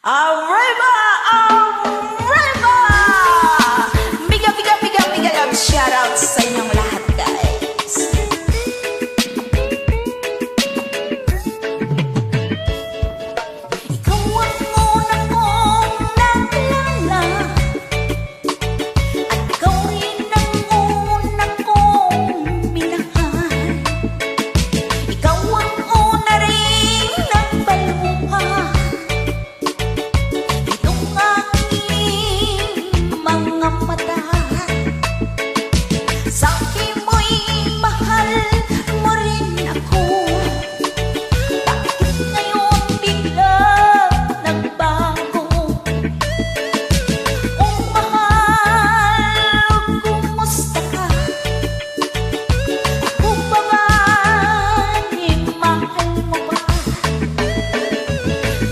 Arriba! Arriba! Biga, biga, biga, biga, biga. Shoutout sa inyong lahat, guys. Ikaw ang una kong nakilala, at ikaw rin ang una kong minahal. Ikaw ang una rin nagpaluha mga mata. Sabi mo'y mahal mo rin ako. Bakit ngayon bigla nagbago? Oh mahal, kumusta ka? Ako ba ba'y mahal mo ba?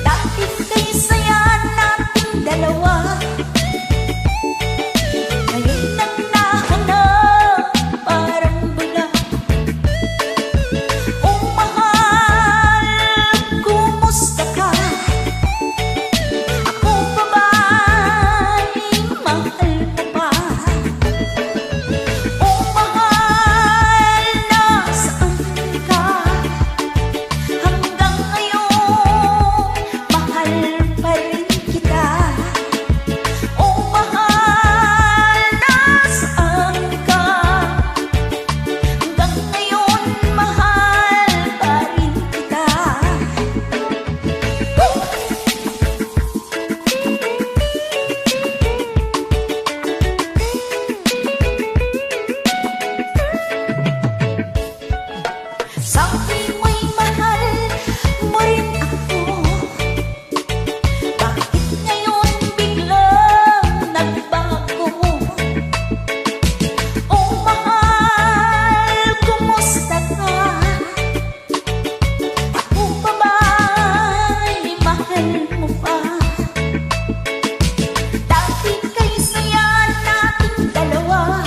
Dati kay saya nating dalawa, sabi mo'y mahal mo rin ako. Bakit ngayon biglang nagbago? Oh mahal, kumusta ka? Ako ba ba'y mahal mo pa? Dati kay saya nating dalawa,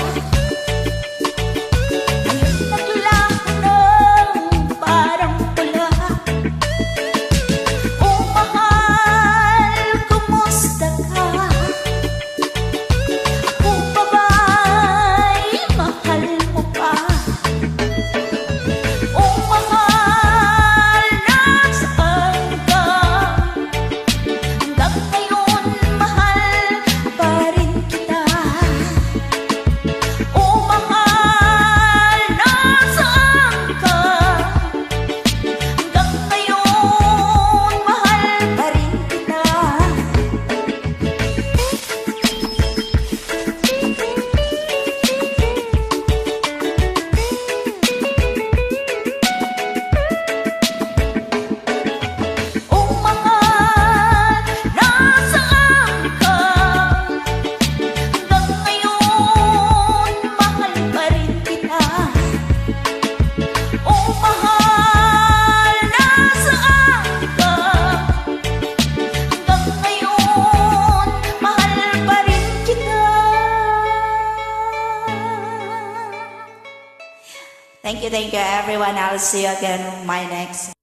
thank you everyone. I'll see you again my next